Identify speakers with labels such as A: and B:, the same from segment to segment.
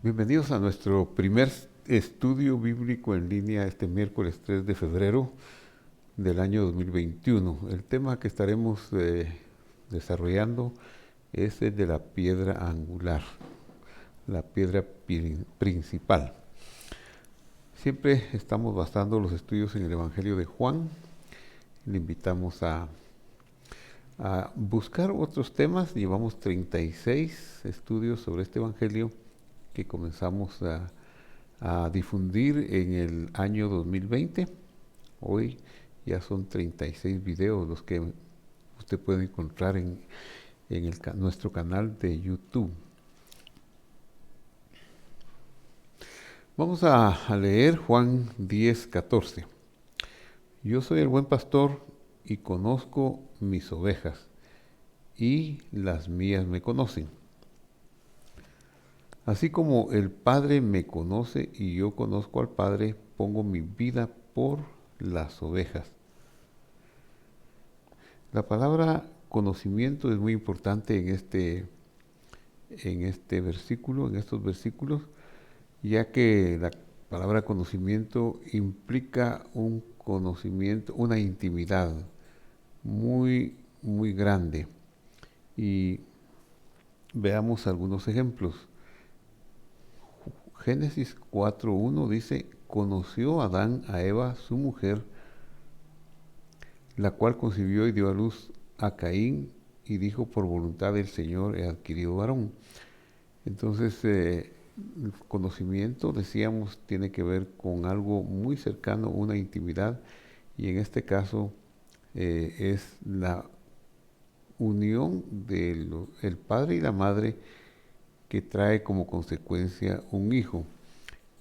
A: Bienvenidos a nuestro primer estudio bíblico en línea este miércoles 3 de febrero del año 2021. El tema que estaremos desarrollando es el de la piedra angular, la piedra principal. Siempre estamos basando los estudios en el Evangelio de Juan. Le invitamos a buscar otros temas. Llevamos 36 estudios sobre este Evangelio que comenzamos a difundir en el año 2020. Hoy ya son 36 videos los que usted puede encontrar en nuestro canal de YouTube. Vamos a leer Juan 10:14. Yo soy el buen pastor y conozco mis ovejas, y las mías me conocen. Así como el Padre me conoce y yo conozco al Padre, pongo mi vida por las ovejas. La palabra conocimiento es muy importante en estos versículos, ya que la palabra conocimiento implica un conocimiento, una intimidad muy, muy grande. Y veamos algunos ejemplos. Génesis 4:1 dice: conoció Adán a Eva, su mujer, la cual concibió y dio a luz a Caín, y dijo: por voluntad del Señor he adquirido varón. Entonces, el conocimiento, decíamos, tiene que ver con algo muy cercano, una intimidad, y en este caso es la unión del padre y la madre que trae como consecuencia un hijo.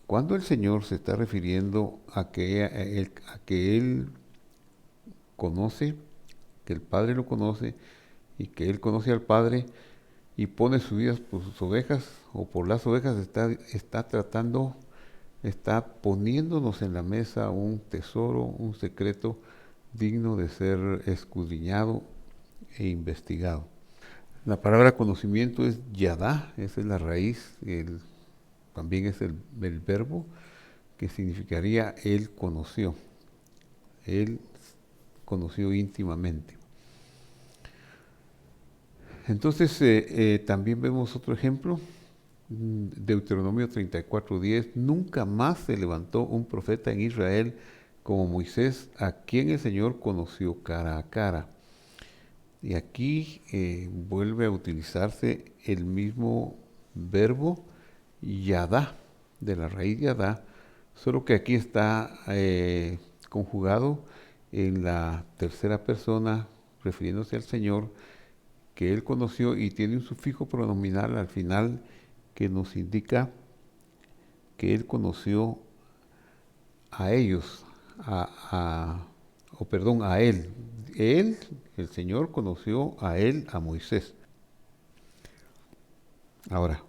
A: Cuando el Señor se está refiriendo a que Él conoce, que el Padre lo conoce y que Él conoce al Padre y pone su vida por sus ovejas o por las ovejas, está poniéndonos en la mesa un tesoro, un secreto digno de ser escudriñado e investigado. La palabra conocimiento es yadá, esa es la raíz, también es el verbo que significaría él conoció íntimamente. Entonces, también vemos otro ejemplo, Deuteronomio 34:10, nunca más se levantó un profeta en Israel como Moisés, a quien el Señor conoció cara a cara. Y aquí vuelve a utilizarse el mismo verbo yadá, de la raíz yadá, solo que aquí está conjugado en la tercera persona, refiriéndose al Señor, que Él conoció, y tiene un sufijo pronominal al final que nos indica que Él conoció a ellos, a Él. Él, el Señor, conoció a Él, a Moisés. Ahora,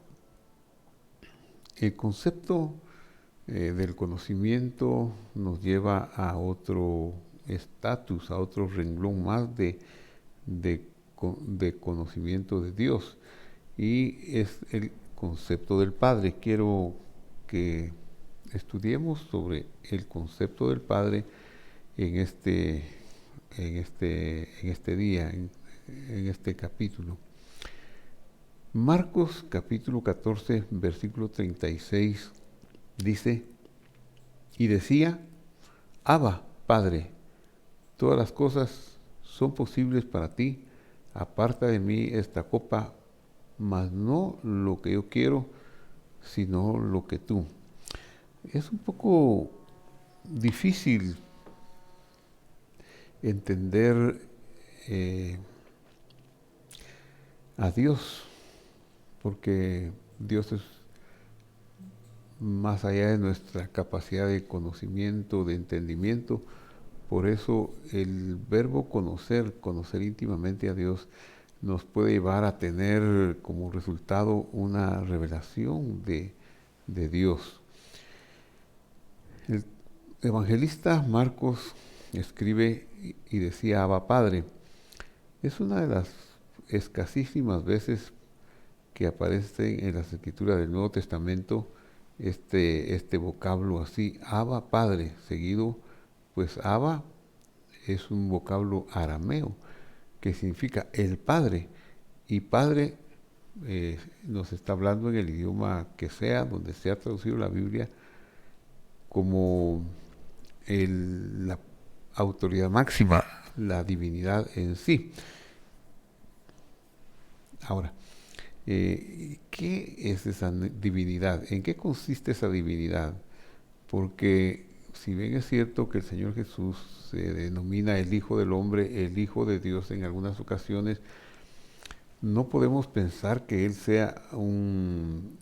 A: el concepto del conocimiento nos lleva a otro estatus, a otro renglón más de, de conocimiento de Dios, y es el concepto del Padre. Quiero que estudiemos sobre el concepto del Padre en este día, en este capítulo. Marcos capítulo 14, versículo 36 dice: y decía: Abba, Padre, todas las cosas son posibles para ti, aparta de mí esta copa, mas no lo que yo quiero, sino lo que tú. Es un poco difícil entender eh, a Dios, porque Dios es más allá de nuestra capacidad de conocimiento, de entendimiento. Por eso el verbo conocer, conocer íntimamente a Dios, nos puede llevar a tener como resultado una revelación de Dios. El evangelista Marcos escribe y decía: Abba, Padre. Es una de las escasísimas veces que aparece en las escrituras del Nuevo Testamento este vocablo así, Abba, Padre, seguido, pues Abba es un vocablo arameo que significa el Padre, y Padre nos está hablando en el idioma que sea, donde sea traducido la Biblia, como la autoridad máxima, la divinidad en sí. Ahora, ¿qué es esa divinidad? ¿En qué consiste esa divinidad? Porque si bien es cierto que el Señor Jesús se denomina el Hijo del Hombre, el Hijo de Dios en algunas ocasiones, no podemos pensar que Él sea un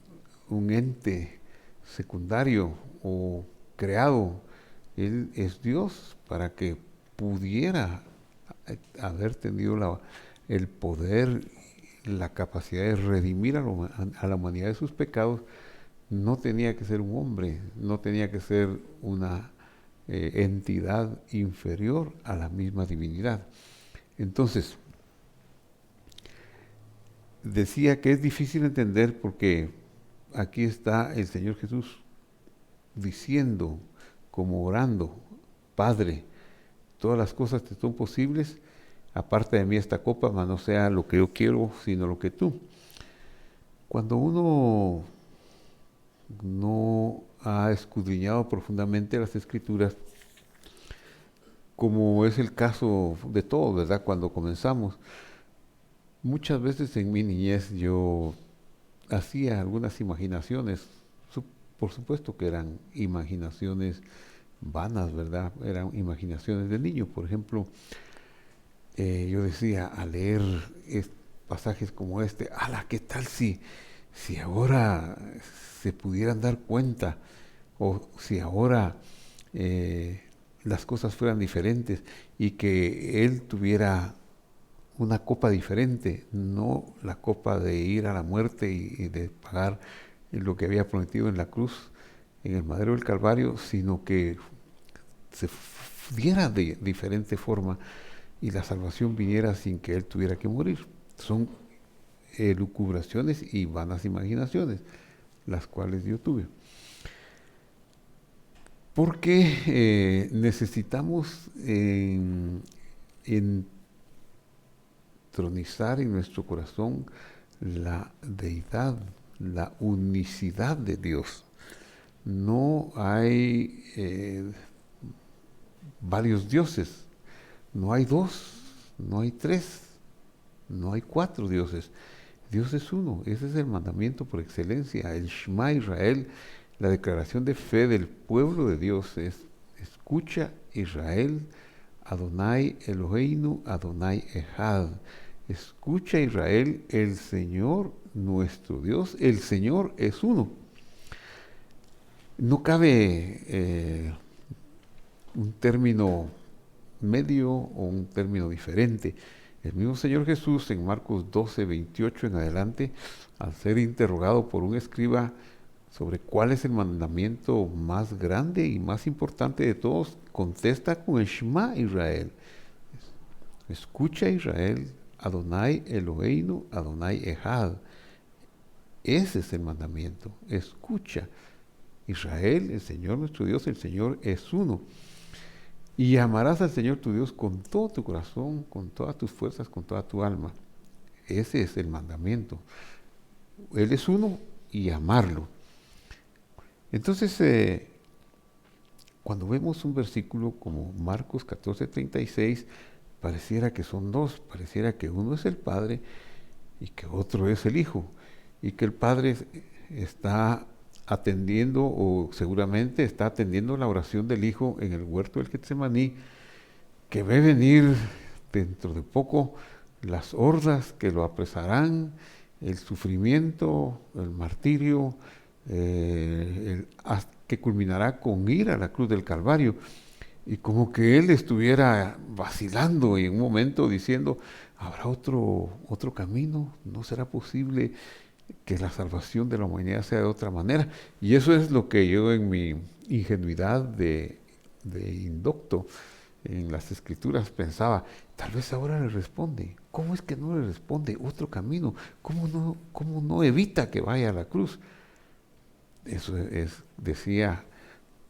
A: ente secundario o creado. Él es Dios para que pudiera haber tenido el poder, la capacidad de redimir a la humanidad de sus pecados. No tenía que ser un hombre, no tenía que ser una entidad inferior a la misma divinidad. Entonces, decía que es difícil entender porque aquí está el Señor Jesús diciendo, como orando, Padre, todas las cosas te son posibles, aparte de mí esta copa, mas no sea lo que yo quiero, sino lo que tú. Cuando uno no ha escudriñado profundamente las Escrituras, como es el caso de todos, ¿verdad? Cuando comenzamos, muchas veces en mi niñez yo hacía algunas imaginaciones, por supuesto que eran imaginaciones vanas, ¿verdad? Eran imaginaciones de niño. Por ejemplo, yo decía al leer pasajes como este, ¡ala! ¿Qué tal si ahora se pudieran dar cuenta o si ahora las cosas fueran diferentes y que él tuviera una copa diferente, no la copa de ir a la muerte y de pagar lo que había prometido en la cruz, en el madero del Calvario, sino que se diera de diferente forma y la salvación viniera sin que él tuviera que morir. Son elucubraciones y vanas imaginaciones, las cuales yo tuve. Porque necesitamos entronizar en nuestro corazón la deidad, la unicidad de Dios. No hay varios dioses, no hay dos, no hay tres, no hay cuatro dioses. Dios es uno, ese es el mandamiento por excelencia, el Shema Israel, la declaración de fe del pueblo de Dios es: escucha Israel, Adonai Eloheinu, Adonai Echad. Escucha Israel, el Señor nuestro Dios, el Señor es uno. No cabe un término medio o un término diferente. El mismo Señor Jesús en Marcos 12, 28 en adelante, al ser interrogado por un escriba sobre cuál es el mandamiento más grande y más importante de todos, contesta con el Shema Israel. Escucha Israel, Adonai Eloheinu, Adonai Echad. Ese es el mandamiento. Escucha Israel, el Señor nuestro Dios, el Señor es uno. Y amarás al Señor tu Dios con todo tu corazón, con todas tus fuerzas, con toda tu alma. Ese es el mandamiento. Él es uno y amarlo. Entonces, cuando vemos un versículo como Marcos 14:36, pareciera que son dos, pareciera que uno es el Padre y que otro es el Hijo, y que el Padre está atendiendo, o seguramente está atendiendo la oración del Hijo en el huerto del Getsemaní, que ve venir dentro de poco las hordas que lo apresarán, el sufrimiento, el martirio, que culminará con ir a la cruz del Calvario. Y como que él estuviera vacilando en un momento diciendo: ¿habrá otro camino? ¿No será posible que la salvación de la humanidad sea de otra manera? Y eso es lo que yo, en mi ingenuidad de indocto en las Escrituras, pensaba: Tal vez ahora le responde. ¿Cómo es que no le responde? Otro camino. Cómo no evita que vaya a la cruz? Eso es, decía,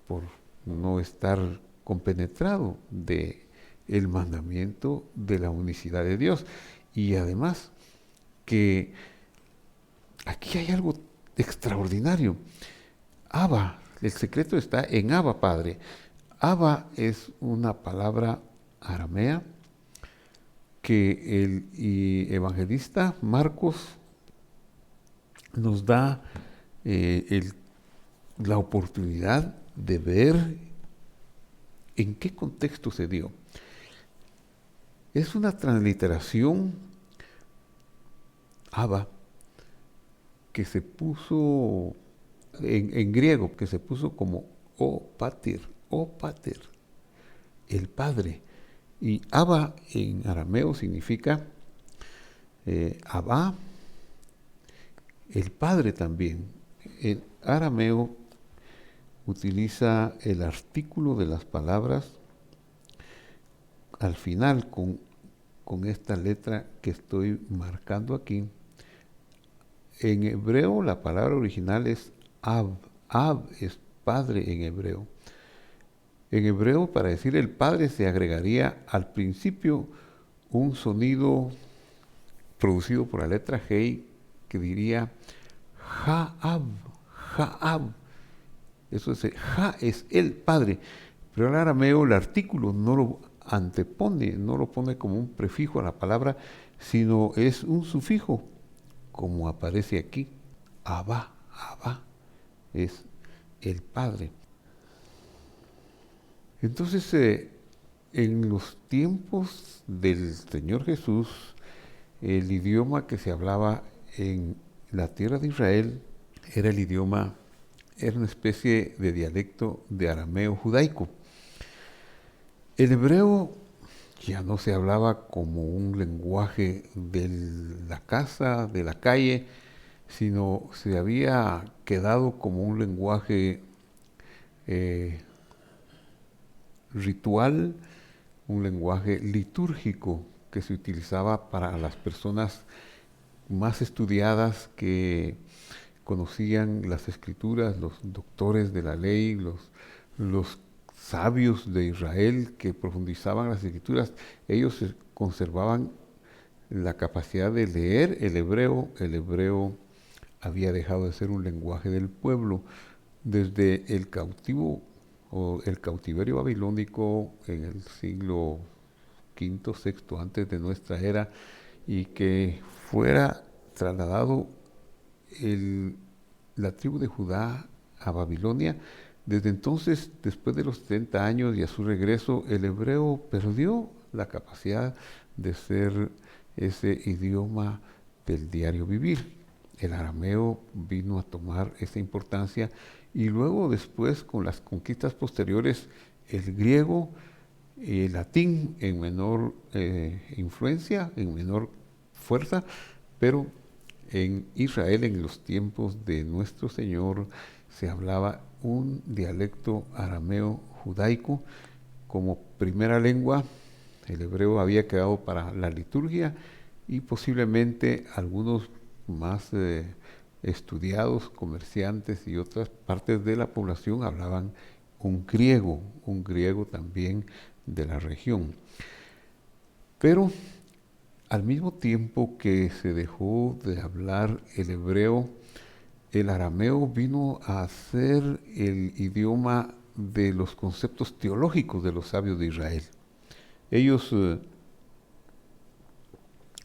A: por no estar compenetrado de el mandamiento de la unicidad de Dios. Y además que aquí hay algo extraordinario. Abba, el secreto está en Abba, Padre. Abba es una palabra aramea que evangelista Marcos nos da la oportunidad de ver en qué contexto se dio. Es una transliteración Abba que se puso en griego, que se puso como o pater, el Padre. Y Abba en arameo significa Abba, el Padre también. El arameo utiliza el artículo de las palabras al final con esta letra que estoy marcando aquí. En hebreo la palabra original es Ab. Ab es Padre en hebreo. En hebreo, para decir el Padre, se agregaría al principio un sonido producido por la letra Hei que diría Ha'ab, Ha'ab. Eso es, Ja es el Padre. Pero el arameo, el artículo no lo antepone, no lo pone como un prefijo a la palabra, sino es un sufijo, como aparece aquí. Abba, Abba, es el Padre. Entonces, en los tiempos del Señor Jesús, el idioma que se hablaba en la tierra de Israel era el idioma, era una especie de dialecto de arameo judaico. El hebreo ya no se hablaba como un lenguaje de la casa, de la calle, sino se había quedado como un lenguaje ritual, un lenguaje litúrgico que se utilizaba para las personas más estudiadas que conocían las escrituras, los doctores de la ley, los sabios de Israel que profundizaban las escrituras. Ellos conservaban la capacidad de leer el hebreo. El hebreo había dejado de ser un lenguaje del pueblo. Desde el cautivo o el cautiverio babilónico en el siglo V, VI antes de nuestra era, y que fuera trasladado la tribu de Judá a Babilonia. Desde entonces, después de los 70 años y a su regreso, el hebreo perdió la capacidad de ser ese idioma del diario vivir. El arameo vino a tomar esa importancia y luego después con las conquistas posteriores el griego y el latín en menor influencia, en menor fuerza, pero en Israel en los tiempos de nuestro Señor se hablaba un dialecto arameo judaico como primera lengua. El hebreo había quedado para la liturgia y posiblemente algunos más estudiados, comerciantes y otras partes de la población hablaban un griego también de la región. Pero al mismo tiempo que se dejó de hablar el hebreo, el arameo vino a ser el idioma de los conceptos teológicos de los sabios de Israel. Ellos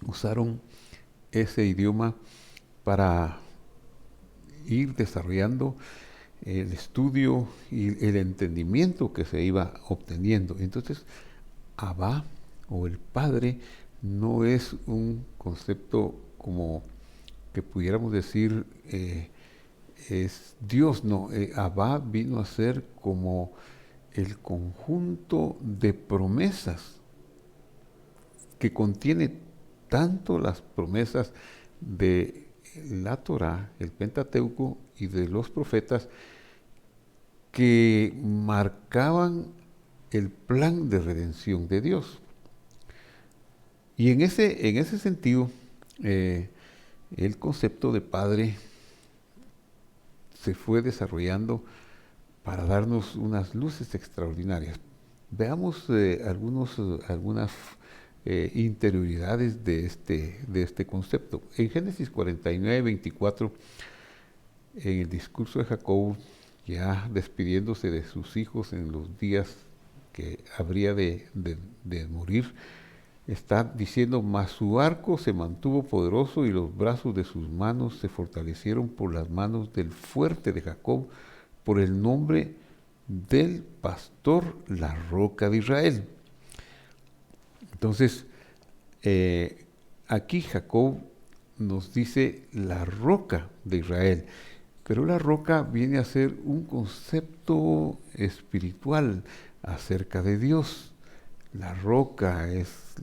A: usaron ese idioma para ir desarrollando el estudio y el entendimiento que se iba obteniendo. Entonces, Abba o el Padre no es un concepto como que pudiéramos decir es Dios, no. Abba vino a ser como el conjunto de promesas que contiene tanto las promesas de la Torá, el Pentateuco y de los profetas que marcaban el plan de redención de Dios. Y en ese sentido, eh, el concepto de padre se fue desarrollando para darnos unas luces extraordinarias. Veamos algunas interioridades de este concepto. En Génesis 49, 24, en el discurso de Jacob, ya despidiéndose de sus hijos en los días que habría de morir, está diciendo: mas su arco se mantuvo poderoso y los brazos de sus manos se fortalecieron por las manos del fuerte de Jacob, por el nombre del pastor, la roca de Israel. Entonces, aquí Jacob nos dice la roca de Israel, pero la roca viene a ser un concepto espiritual acerca de Dios. La roca es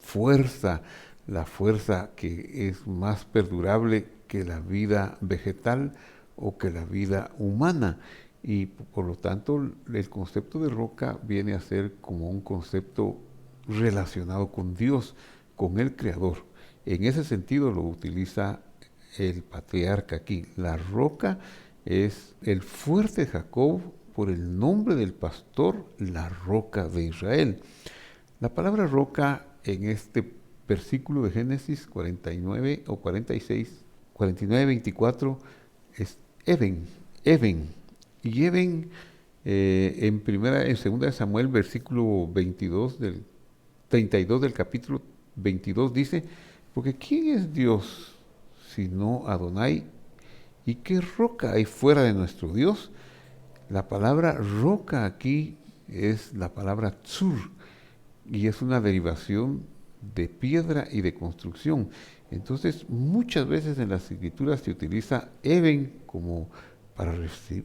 A: fuerza, la fuerza que es más perdurable que la vida vegetal o que la vida humana. Y por lo tanto, el concepto de roca viene a ser como un concepto relacionado con Dios, con el Creador. En ese sentido lo utiliza el patriarca aquí. La roca es el fuerte de Jacob por el nombre del pastor, la roca de Israel. La palabra roca en este versículo de Génesis 49 o 46, 49, 24 es Even. Y Even en segunda de Samuel, versículo 32 del capítulo 22 dice: porque ¿quién es Dios sino Adonai? ¿Y qué roca hay fuera de nuestro Dios? La palabra roca aquí es la palabra tzur, y es una derivación de piedra y de construcción. Entonces, muchas veces en las escrituras se utiliza Even como para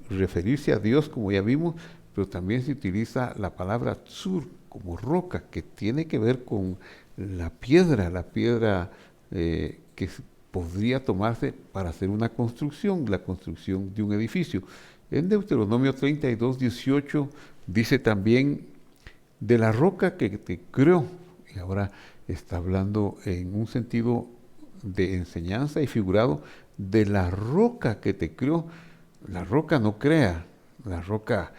A: referirse a Dios, como ya vimos, pero también se utiliza la palabra tzur como roca, que tiene que ver con la piedra que podría tomarse para hacer una construcción, la construcción de un edificio. En Deuteronomio 32, 18 dice también: de la roca que te creó. Y ahora está hablando en un sentido de enseñanza y figurado de la roca que te creó. La roca no crea, la roca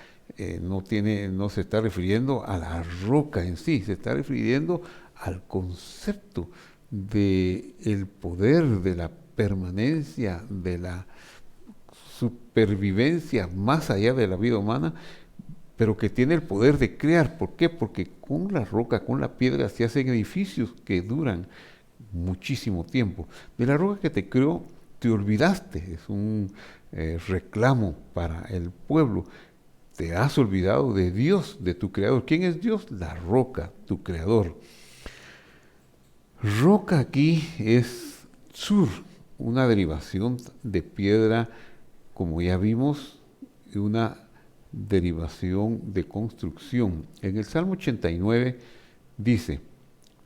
A: no se está refiriendo a la roca en sí, se está refiriendo al concepto de el poder, de la permanencia, de la supervivencia más allá de la vida humana, pero que tiene el poder de crear. ¿Por qué? Porque con la roca, con la piedra, se hacen edificios que duran muchísimo tiempo. De la roca que te creó, te olvidaste. Es un reclamo para el pueblo. Te has olvidado de Dios, de tu creador. ¿Quién es Dios? La roca, tu creador. Roca aquí es tzur, una derivación de piedra, como ya vimos, y una derivación de construcción. En el Salmo 89 dice,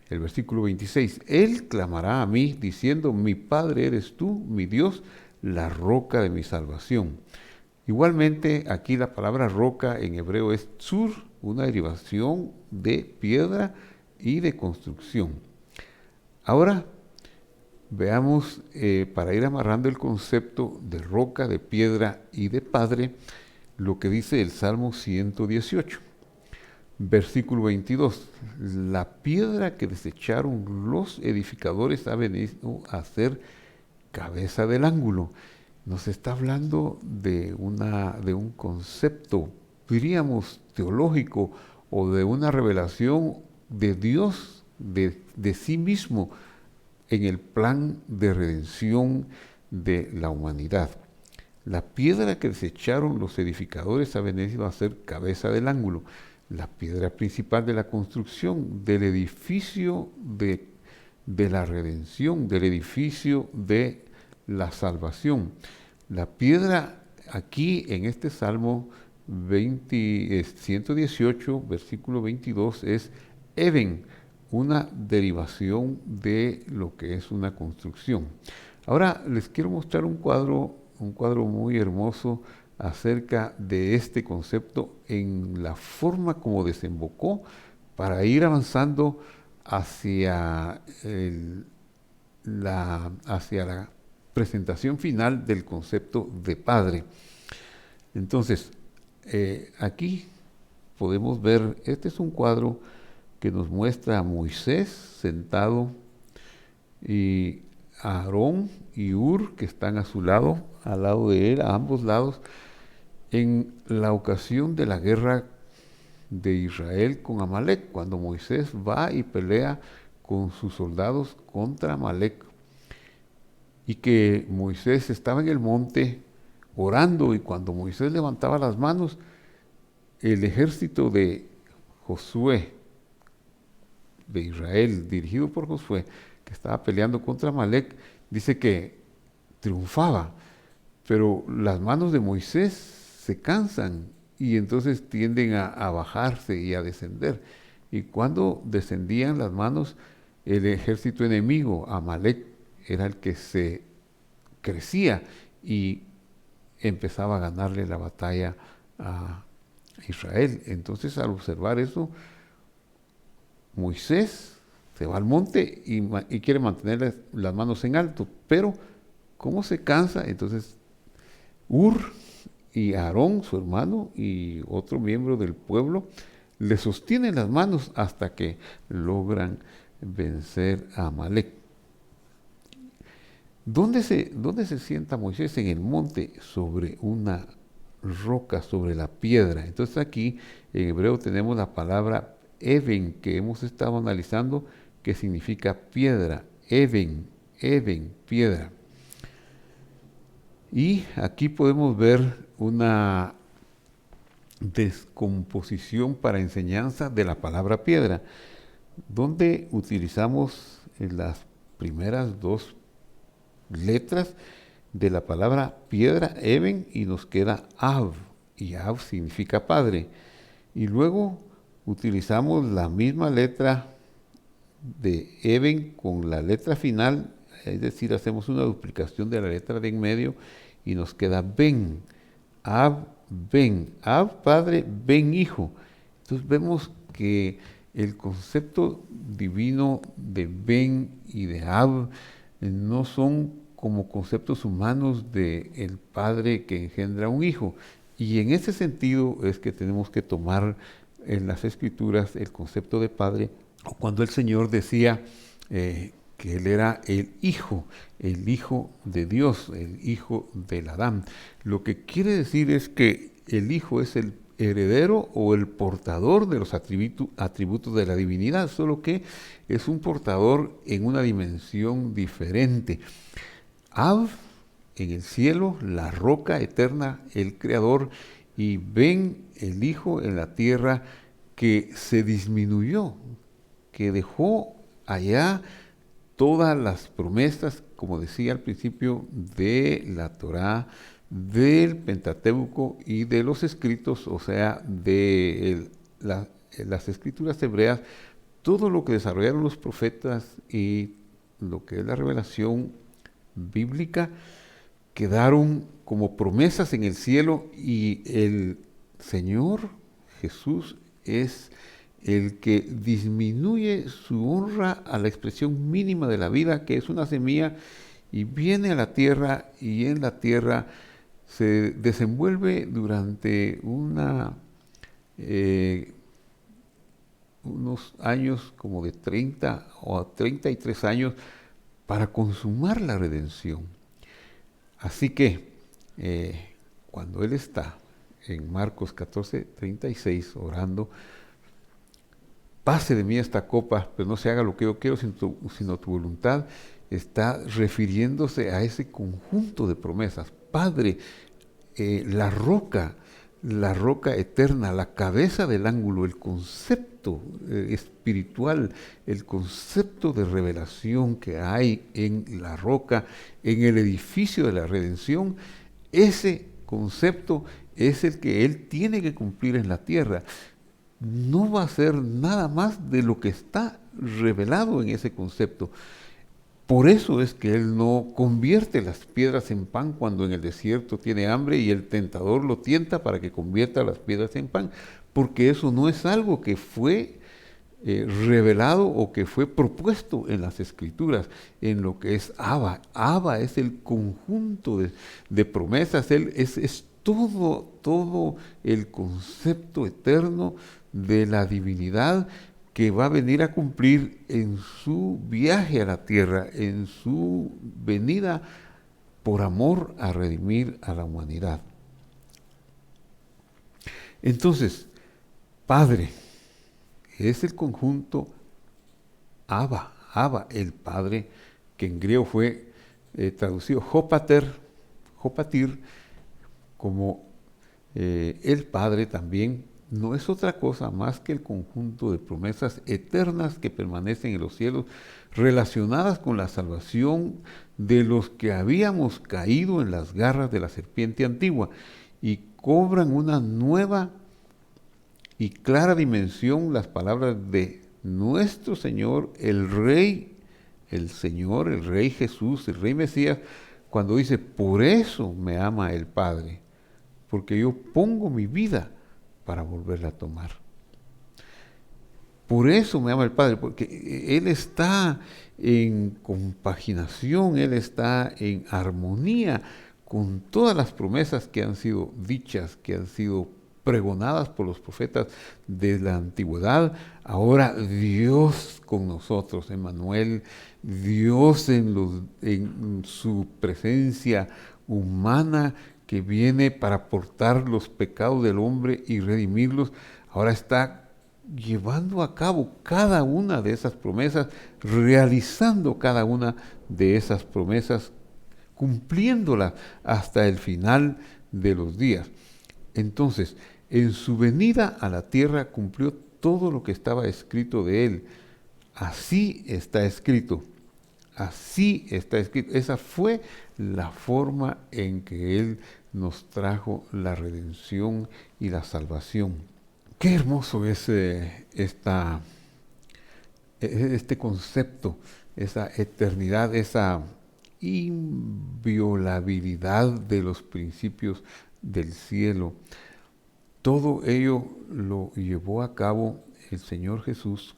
A: el versículo 26, Él clamará a mí diciendo: mi Padre eres tú, mi Dios, la roca de mi salvación. Igualmente, aquí la palabra roca en hebreo es tzur, una derivación de piedra y de construcción. Ahora veamos, para ir amarrando el concepto de roca, de piedra y de padre, lo que dice el Salmo 118, versículo 22. La piedra que desecharon los edificadores ha venido a ser cabeza del ángulo. Nos está hablando de un concepto, diríamos, teológico, o de una revelación de Dios, de sí mismo, en el plan de redención de la humanidad. La piedra que desecharon los edificadores ha venido a ser cabeza del ángulo, la piedra principal de la construcción, del edificio de la redención, del edificio de la salvación. La piedra aquí en este Salmo 118, versículo 22, es Even, una derivación de lo que es una construcción. Ahora les quiero mostrar un cuadro muy hermoso acerca de este concepto en la forma como desembocó para ir avanzando hacia hacia la presentación final del concepto de Padre. Entonces, aquí podemos ver, este es un cuadro que nos muestra a Moisés sentado y a Aarón y Hur que están a su lado, al lado de él, a ambos lados, en la ocasión de la guerra de Israel con Amalek, cuando Moisés va y pelea con sus soldados contra Amalek, y que Moisés estaba en el monte orando, y cuando Moisés levantaba las manos, el ejército de Josué, de Israel, dirigido por Josué, que estaba peleando contra Amalek, dice que triunfaba, pero las manos de Moisés se cansan y entonces tienden a bajarse y a descender. Y cuando descendían las manos, el ejército enemigo, Amalek, era el que se crecía y empezaba a ganarle la batalla a Israel. Entonces, al observar eso, Moisés se va al monte y quiere mantener las manos en alto, pero ¿cómo se cansa? Entonces, Hur y Aarón, su hermano, y otro miembro del pueblo, le sostienen las manos hasta que logran vencer a Amalek. ¿Dónde se sienta Moisés? En el monte, sobre una roca, sobre la piedra. Entonces aquí en hebreo tenemos la palabra Even, que hemos estado analizando, que significa piedra. Even, piedra. Y aquí podemos ver una descomposición para enseñanza de la palabra piedra, donde utilizamos las primeras dos letras de la palabra piedra, Even, y nos queda Av, y Av significa padre. Y luego utilizamos la misma letra de Even con la letra final, es decir, hacemos una duplicación de la letra de en medio y nos queda Ben, Ab, Ben, Ab padre, Ben hijo. Entonces vemos que el concepto divino de Ben y de Ab no son como conceptos humanos de el padre que engendra un hijo. Y en ese sentido es que tenemos que tomar en las escrituras el concepto de padre, o cuando el Señor decía que Él era el Hijo de Dios, el Hijo del Adán. Lo que quiere decir es que el Hijo es el heredero o el portador de los atributos de la divinidad, solo que es un portador en una dimensión diferente. Ab, en el cielo, la roca eterna, el Creador, y Ben, el Hijo, en la tierra, que se disminuyó, que dejó allá todas las promesas, como decía al principio, de la Torá, del Pentateuco y de los escritos, o sea, de las escrituras hebreas, todo lo que desarrollaron los profetas y lo que es la revelación bíblica, quedaron como promesas en el cielo, y el Señor Jesús es el que disminuye su honra a la expresión mínima de la vida, que es una semilla, y viene a la tierra, y en la tierra se desenvuelve durante unos años como de 30 o 33 años para consumar la redención. Así que cuando Él está en Marcos 14:36 orando, pase de mí esta copa, pero no se haga lo que yo quiero, sino tu voluntad, está refiriéndose a ese conjunto de promesas. Padre, la roca eterna, la cabeza del ángulo, el concepto espiritual, el concepto de revelación que hay en la roca, en el edificio de la redención, ese concepto es el que Él tiene que cumplir en la tierra. No va a ser nada más de lo que está revelado en ese concepto. Por eso es que Él no convierte las piedras en pan cuando en el desierto tiene hambre y el tentador lo tienta para que convierta las piedras en pan, porque eso no es algo que fue revelado o que fue propuesto en las Escrituras, en lo que es Abba. Abba es el conjunto de promesas, es todo el concepto eterno de la divinidad que va a venir a cumplir en su viaje a la tierra, en su venida por amor a redimir a la humanidad. Entonces, Padre es el conjunto Abba, el Padre, que en griego fue traducido Jopatir, como el Padre también, no es otra cosa más que el conjunto de promesas eternas que permanecen en los cielos, relacionadas con la salvación de los que habíamos caído en las garras de la serpiente antigua y cobran una nueva y clara dimensión las palabras de nuestro Señor, el Rey, el Señor, el Rey Jesús, el Rey Mesías, cuando dice, por eso me ama el Padre, porque yo pongo mi vida para volverla a tomar. Por eso me ama el Padre, porque Él está en compaginación, Él está en armonía con todas las promesas que han sido dichas, que han sido pregonadas por los profetas de la antigüedad. Ahora Dios con nosotros, Emmanuel, Dios en su presencia humana que viene para portar los pecados del hombre y redimirlos, ahora está llevando a cabo cada una de esas promesas, realizando cada una de esas promesas, cumpliéndolas hasta el final de los días. Entonces, en su venida a la tierra cumplió todo lo que estaba escrito de él. Así está escrito. Así está escrito. Esa fue la forma en que Él nos trajo la redención y la salvación. Qué hermoso es este concepto, esa eternidad, esa inviolabilidad de los principios del cielo. Todo ello lo llevó a cabo el Señor Jesús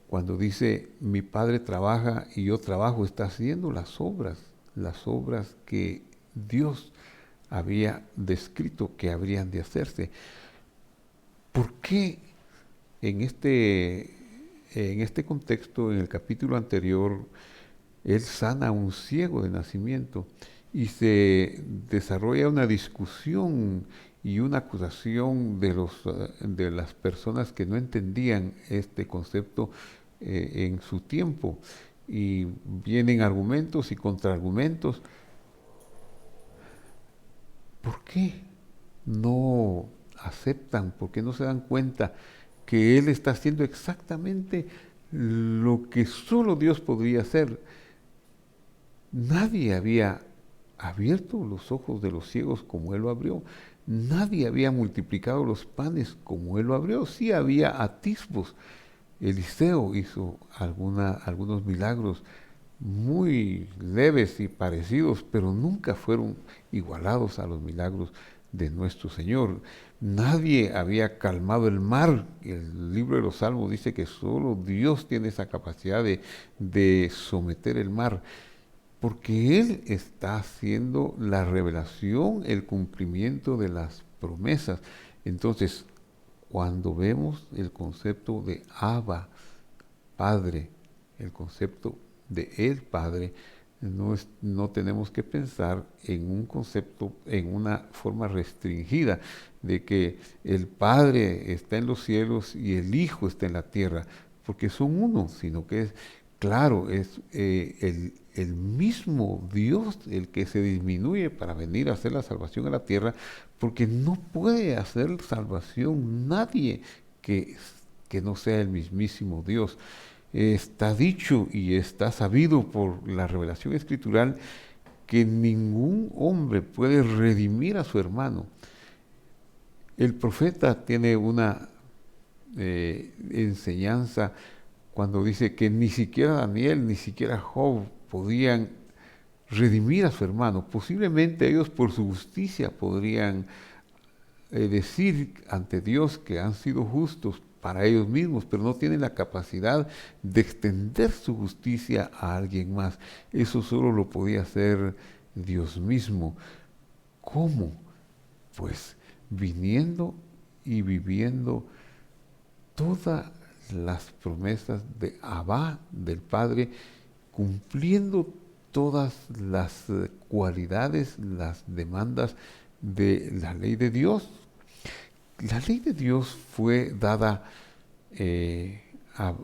A: cuando dice, mi Padre trabaja y yo trabajo, está haciendo las obras que Dios había descrito que habrían de hacerse. ¿Por qué en este contexto, en el capítulo anterior, Él sana a un ciego de nacimiento y se desarrolla una discusión y una acusación de las personas que no entendían este concepto en su tiempo? Y vienen argumentos y contraargumentos. ¿Por qué no aceptan? ¿Por qué no se dan cuenta que Él está haciendo exactamente lo que solo Dios podría hacer? Nadie había abierto los ojos de los ciegos como Él lo abrió. Nadie había multiplicado los panes como Él lo abrió. Sí había atisbos. Eliseo hizo algunos milagros muy leves y parecidos, pero nunca fueron igualados a los milagros de nuestro Señor. Nadie había calmado el mar. El libro de los Salmos dice que solo Dios tiene esa capacidad de someter el mar, porque Él está haciendo la revelación, el cumplimiento de las promesas. Entonces, cuando vemos el concepto de Abba, Padre, el concepto de el Padre, no tenemos que pensar en un concepto, en una forma restringida, de que el Padre está en los cielos y el Hijo está en la tierra, porque son uno, sino que es, claro, es el mismo Dios el que se disminuye para venir a hacer la salvación a la tierra, porque no puede hacer salvación nadie que no sea el mismísimo Dios. Está dicho y está sabido por la revelación escritural que ningún hombre puede redimir a su hermano. El profeta tiene una enseñanza cuando dice que ni siquiera Daniel, ni siquiera Job podían redimir a su hermano. Posiblemente ellos por su justicia podrían decir ante Dios que han sido justos, para ellos mismos, pero no tienen la capacidad de extender su justicia a alguien más. Eso solo lo podía hacer Dios mismo. ¿Cómo? Pues viniendo y viviendo todas las promesas de Abba, del Padre, cumpliendo todas las cualidades, las demandas de la ley de Dios. La ley de Dios fue dada a,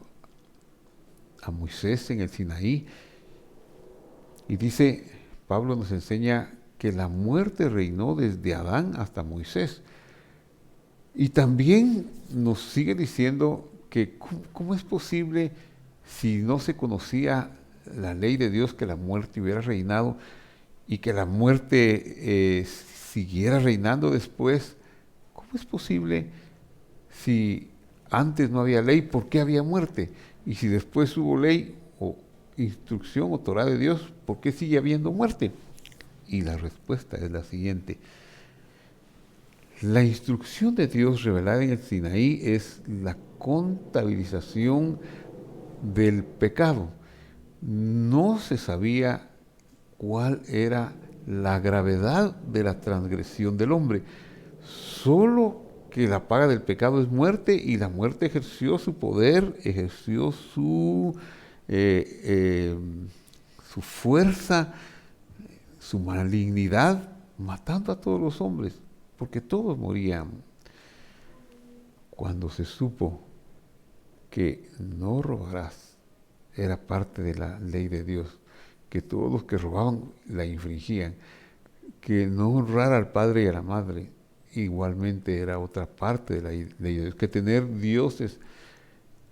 A: a Moisés en el Sinaí, y dice, Pablo nos enseña que la muerte reinó desde Adán hasta Moisés. Y también nos sigue diciendo que cómo es posible, si no se conocía la ley de Dios, que la muerte hubiera reinado y que la muerte siguiera reinando después. ¿Cómo es posible si antes no había ley? ¿Por qué había muerte? Y si después hubo ley o instrucción o Torah de Dios, ¿por qué sigue habiendo muerte? Y la respuesta es la siguiente. La instrucción de Dios revelada en el Sinaí es la contabilización del pecado. No se sabía cuál era la gravedad de la transgresión del hombre. Solo que la paga del pecado es muerte, y la muerte ejerció su poder, ejerció su fuerza, su malignidad, matando a todos los hombres, porque todos morían. Cuando se supo que no robarás era parte de la ley de Dios, que todos los que robaban la infringían, que no honrar al padre y a la madre igualmente era otra parte de la ley de Dios, que tener dioses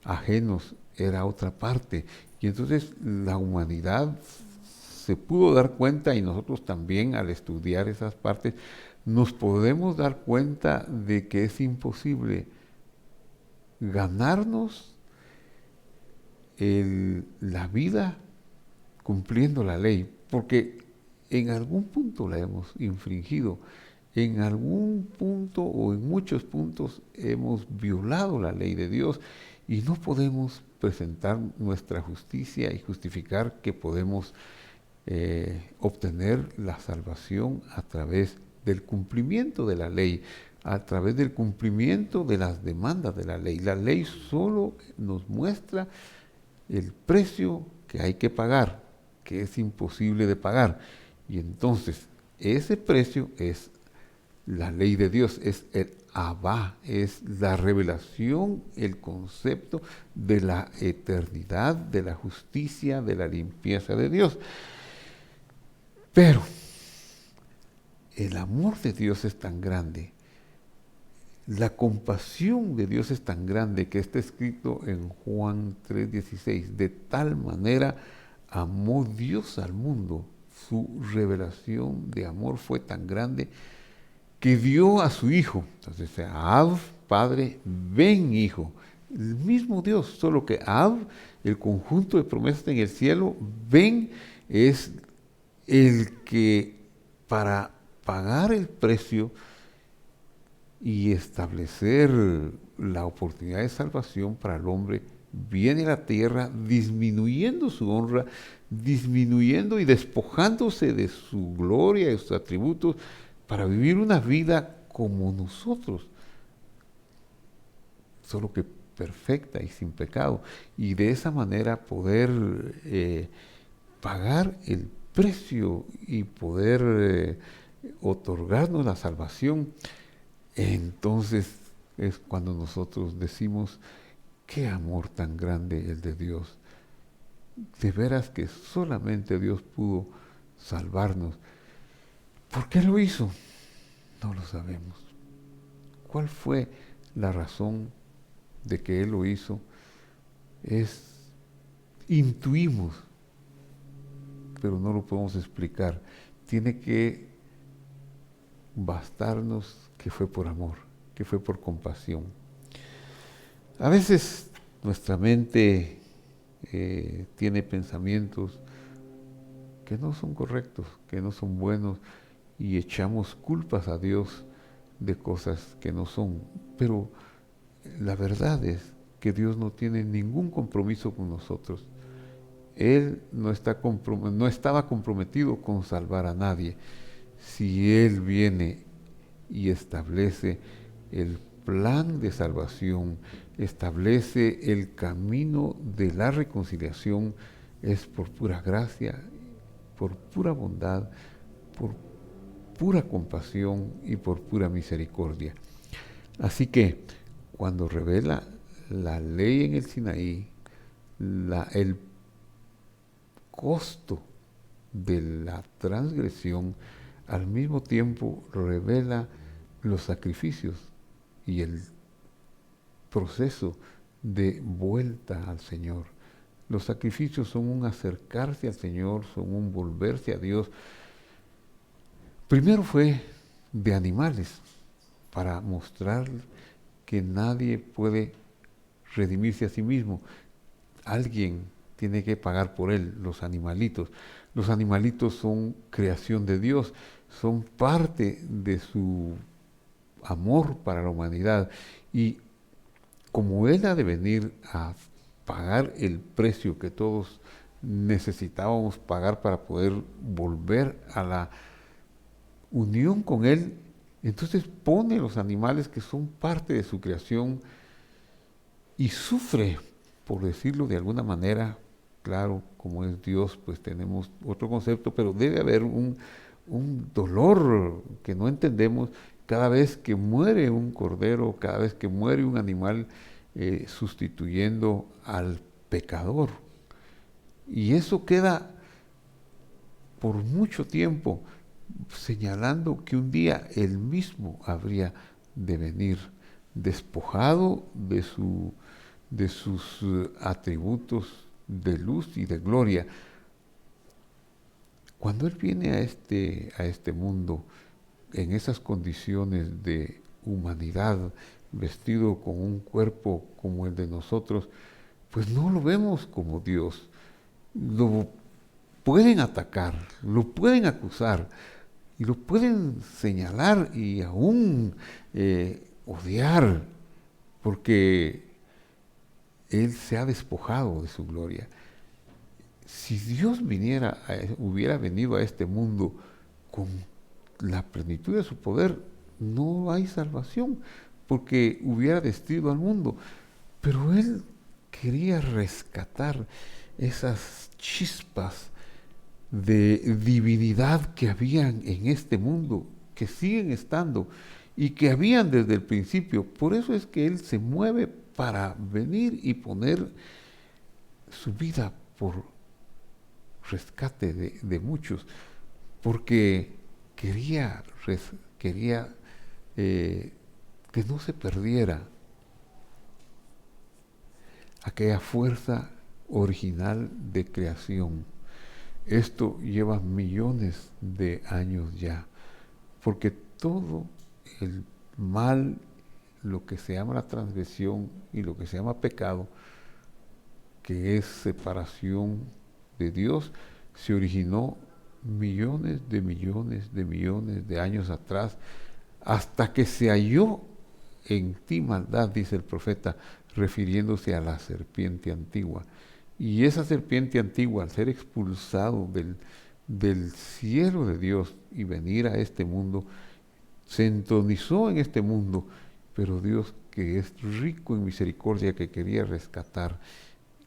A: ajenos era otra parte. Y entonces la humanidad se pudo dar cuenta, y nosotros también, al estudiar esas partes, nos podemos dar cuenta de que es imposible ganarnos la vida cumpliendo la ley, porque en algún punto la hemos infringido, en algún punto o en muchos puntos hemos violado la ley de Dios, y no podemos presentar nuestra justicia y justificar que podemos obtener la salvación a través del cumplimiento de la ley, a través del cumplimiento de las demandas de la ley. La ley solo nos muestra el precio que hay que pagar, que es imposible de pagar. Y entonces ese precio es la ley de Dios, es el Abba, es la revelación, el concepto de la eternidad, de la justicia, de la limpieza de Dios. Pero el amor de Dios es tan grande, la compasión de Dios es tan grande, que está escrito en Juan 3:16, de tal manera amó Dios al mundo, su revelación de amor fue tan grande que dio a su Hijo. Entonces, Ab, Padre, ven Hijo, el mismo Dios, solo que Ab, el conjunto de promesas en el cielo, ven es el que, para pagar el precio y establecer la oportunidad de salvación para el hombre, viene a la tierra disminuyendo su honra, disminuyendo y despojándose de su gloria y de sus atributos, para vivir una vida como nosotros, solo que perfecta y sin pecado, y de esa manera poder pagar el precio y poder otorgarnos la salvación. Entonces es cuando nosotros decimos, qué amor tan grande el de Dios. De veras que solamente Dios pudo salvarnos. ¿Por qué lo hizo? No lo sabemos. ¿Cuál fue la razón de que Él lo hizo? Intuimos, pero no lo podemos explicar. Tiene que bastarnos que fue por amor, que fue por compasión. A veces nuestra mente tiene pensamientos que no son correctos, que no son buenos, y echamos culpas a Dios de cosas que no son. Pero la verdad es que Dios no tiene ningún compromiso con nosotros. Él no estaba comprometido con salvar a nadie. Si Él viene y establece el plan de salvación, establece el camino de la reconciliación, es por pura gracia, por pura bondad, por pura compasión y por pura misericordia. Así que cuando revela la ley en el Sinaí, el costo de la transgresión, al mismo tiempo revela los sacrificios y el proceso de vuelta al Señor. Los sacrificios son un acercarse al Señor, son un volverse a Dios. Primero fue de animales, para mostrar que nadie puede redimirse a sí mismo. Alguien tiene que pagar por él, los animalitos. Los animalitos son creación de Dios, son parte de su amor para la humanidad. Y como Él ha de venir a pagar el precio que todos necesitábamos pagar para poder volver a la unión con Él, entonces pone los animales que son parte de su creación y sufre, por decirlo de alguna manera. Claro, como es Dios, pues tenemos otro concepto, pero debe haber un dolor que no entendemos cada vez que muere un cordero, cada vez que muere un animal, sustituyendo al pecador. Y eso queda por mucho tiempo señalando que un día Él mismo habría de venir despojado de sus atributos de luz y de gloria. Cuando Él viene a este mundo en esas condiciones de humanidad, vestido con un cuerpo como el de nosotros, pues no lo vemos como Dios. Lo pueden atacar, lo pueden acusar y lo pueden señalar y aún odiar, porque Él se ha despojado de su gloria. Si Dios hubiera venido a este mundo con la plenitud de su poder, no hay salvación, porque hubiera destruido al mundo. Pero Él quería rescatar esas chispas de divinidad que habían en este mundo, que siguen estando y que habían desde el principio. Por eso es que Él se mueve para venir y poner su vida por rescate de muchos, porque quería que no se perdiera aquella fuerza original de creación. Esto lleva millones de años ya, porque todo el mal, lo que se llama la transgresión y lo que se llama pecado, que es separación de Dios, se originó millones de años atrás, hasta que se halló en ti maldad, dice el profeta, refiriéndose a la serpiente antigua. Y esa serpiente antigua, al ser expulsado del cielo de Dios y venir a este mundo, se entronizó en este mundo, pero Dios, que es rico en misericordia, que quería rescatar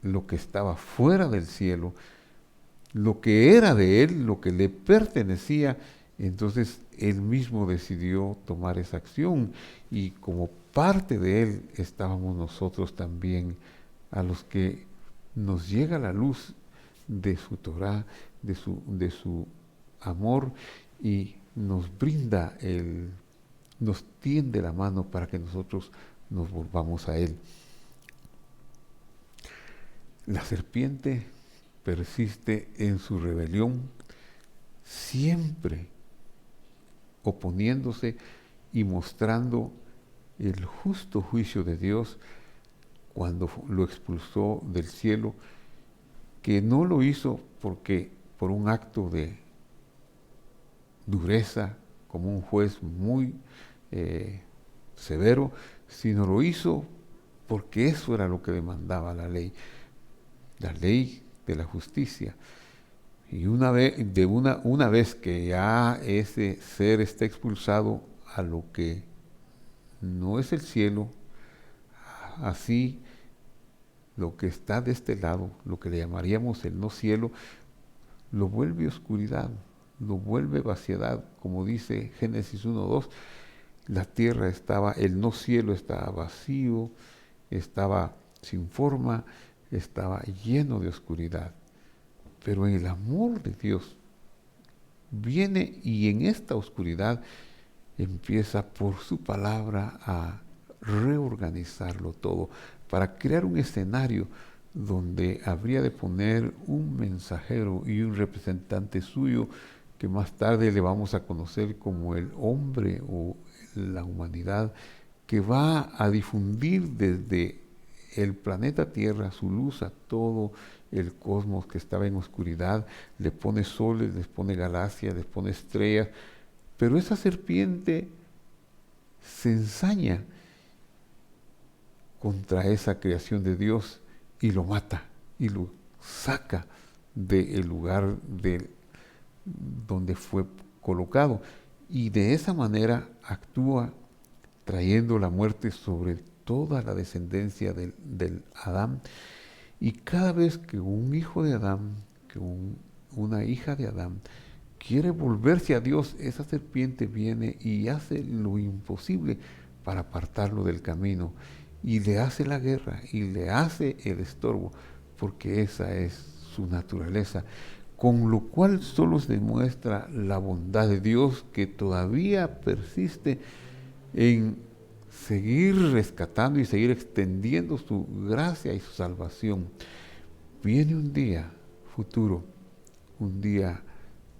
A: lo que estaba fuera del cielo, lo que era de Él, lo que le pertenecía, entonces Él mismo decidió tomar esa acción, y como parte de Él estábamos nosotros también, a los que nos llega la luz de su Torah, de su amor, y nos brinda nos tiende la mano para que nosotros nos volvamos a Él. La serpiente persiste en su rebelión, siempre oponiéndose y mostrando el justo juicio de Dios cuando lo expulsó del cielo, que no lo hizo por un acto de dureza, como un juez muy severo, sino lo hizo porque eso era lo que demandaba la ley de la justicia. Y una vez que ya ese ser está expulsado a lo que no es el cielo, así lo que está de este lado, lo que le llamaríamos el no cielo, lo vuelve oscuridad, lo vuelve vaciedad, como dice Génesis 1:2, la tierra estaba, el no cielo estaba vacío, estaba sin forma, estaba lleno de oscuridad. Pero en el amor de Dios viene y en esta oscuridad empieza por su palabra a reorganizarlo todo, para crear un escenario donde habría de poner un mensajero y un representante suyo que más tarde le vamos a conocer como el hombre o la humanidad, que va a difundir desde el planeta Tierra su luz a todo el cosmos que estaba en oscuridad, le pone soles, les pone galaxias, les pone estrellas, pero esa serpiente se ensaña contra esa creación de Dios y lo mata y lo saca del lugar donde fue colocado, y de esa manera actúa trayendo la muerte sobre toda la descendencia del Adán. Y cada vez que un hijo de Adán, que una hija de Adán quiere volverse a Dios, esa serpiente viene y hace lo imposible para apartarlo del camino, y le hace la guerra y le hace el estorbo, porque esa es su naturaleza. Con lo cual solo se demuestra la bondad de Dios, que todavía persiste en seguir rescatando y seguir extendiendo su gracia y su salvación. Viene un día futuro, un día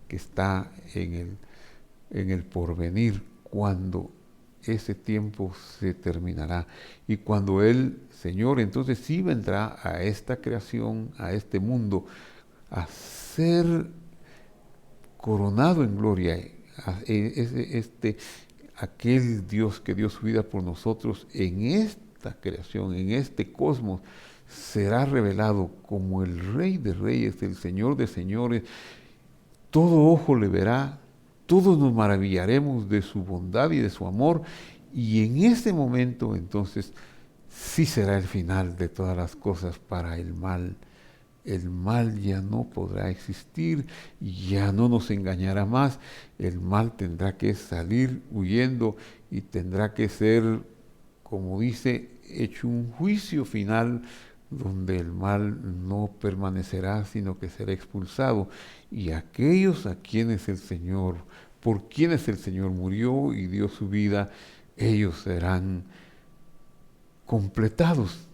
A: que está en el porvenir, cuando ese tiempo se terminará, y cuando el Señor entonces sí vendrá a esta creación, a este mundo, a ser coronado en gloria, aquel Dios que dio su vida por nosotros en esta creación, en este cosmos, será revelado como el Rey de Reyes, el Señor de Señores. Todo ojo le verá, todos nos maravillaremos de su bondad y de su amor, y en ese momento entonces sí será el final de todas las cosas para el mal. El mal ya no podrá existir, ya no nos engañará más. El mal tendrá que salir huyendo y tendrá que ser, como dice, hecho un juicio final donde el mal no permanecerá, sino que será expulsado. Y aquellos a quienes el Señor, por quienes el Señor murió y dio su vida, ellos serán completados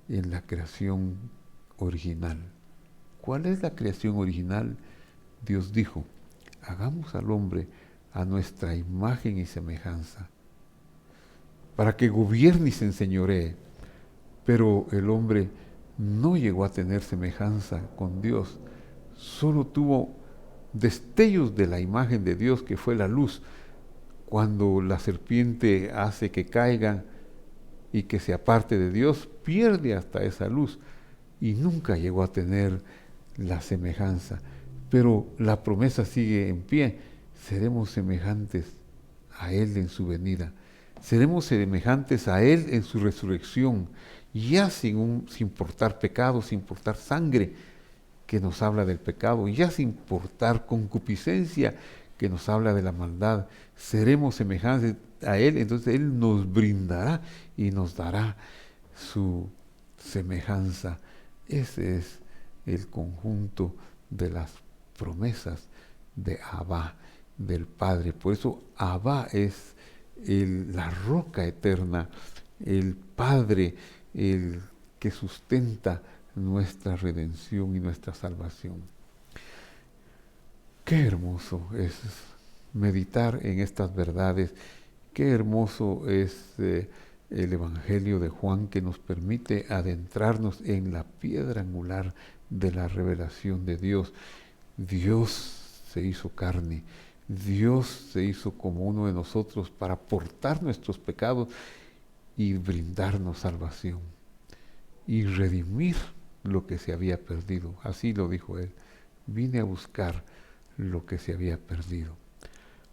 A: en la creación original. ¿Cuál es la creación original? Dios dijo: hagamos al hombre a nuestra imagen y semejanza, para que gobierne y se enseñoree. Pero el hombre no llegó a tener semejanza con Dios, solo tuvo destellos de la imagen de Dios, que fue la luz, cuando la serpiente hace que caiga y que se aparte de Dios, pierde hasta esa luz y nunca llegó a tener la semejanza. Pero la promesa sigue en pie: seremos semejantes a Él en su venida, seremos semejantes a Él en su resurrección, ya sin portar pecado, sin portar sangre que nos habla del pecado, ya sin portar concupiscencia que nos habla de la maldad. Seremos semejantes a Él, entonces Él nos brindará y nos dará su semejanza. Ese es el conjunto de las promesas de Abba, del Padre. Por eso Abba es la roca eterna, el Padre, el que sustenta nuestra redención y nuestra salvación. Qué hermoso es meditar en estas verdades. Qué hermoso es el Evangelio de Juan, que nos permite adentrarnos en la piedra angular de la revelación de Dios. Dios se hizo carne, Dios se hizo como uno de nosotros para portar nuestros pecados y brindarnos salvación y redimir lo que se había perdido. Así lo dijo él. Vine a buscar lo que se había perdido.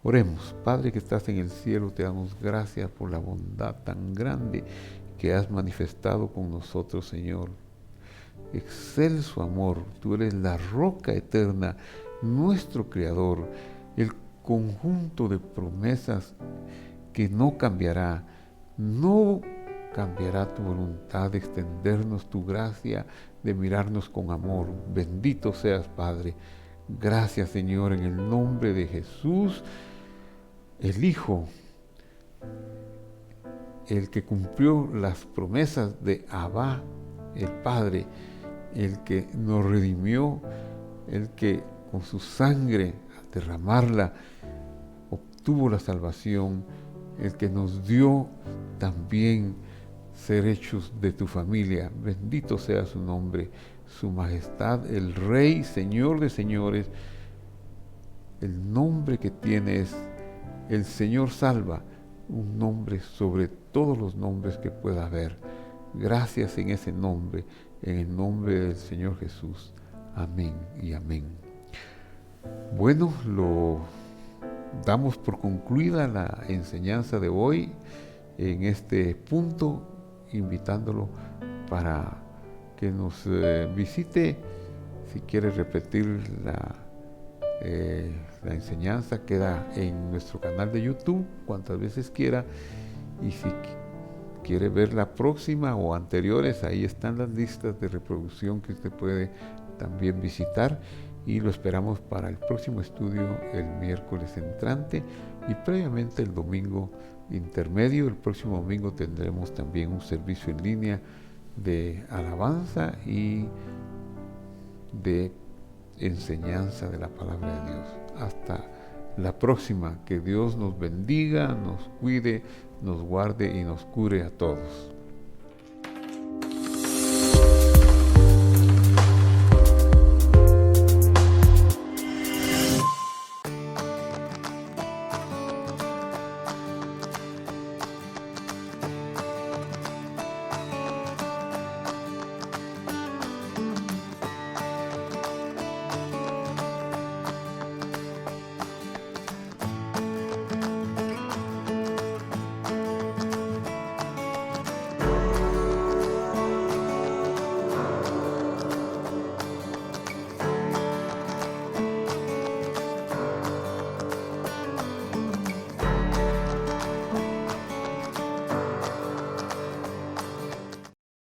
A: Oremos. Padre que estás en el cielo, te damos gracias por la bondad tan grande que has manifestado con nosotros, Señor. Excelso amor, tú eres la roca eterna, nuestro Creador, el conjunto de promesas que no cambiará. No cambiará tu voluntad de extendernos tu gracia, de mirarnos con amor. Bendito seas, Padre. Gracias, Señor, en el nombre de Jesús, el Hijo, el que cumplió las promesas de Abba, el Padre, el que nos redimió, el que con su sangre, al derramarla, obtuvo la salvación, el que nos dio también ser hechos de tu familia. Bendito sea su nombre, su majestad, el Rey, Señor de señores. El nombre que tiene es el Señor salva, un nombre sobre todos los nombres que pueda haber. Gracias en ese nombre, en el nombre del Señor Jesús. Amén y amén. Bueno, lo damos por concluida la enseñanza de hoy en este punto, invitándolo para que nos visite. Si quiere repetir la enseñanza, queda en nuestro canal de YouTube cuantas veces quiera, y si quiere ver la próxima o anteriores, ahí están las listas de reproducción que usted puede también visitar, y lo esperamos para el próximo estudio el miércoles entrante y previamente el domingo intermedio. El próximo domingo tendremos también un servicio en línea de alabanza y de enseñanza de la palabra de Dios. Hasta la próxima. Que Dios nos bendiga, nos cuide, nos guarde y nos cure a todos.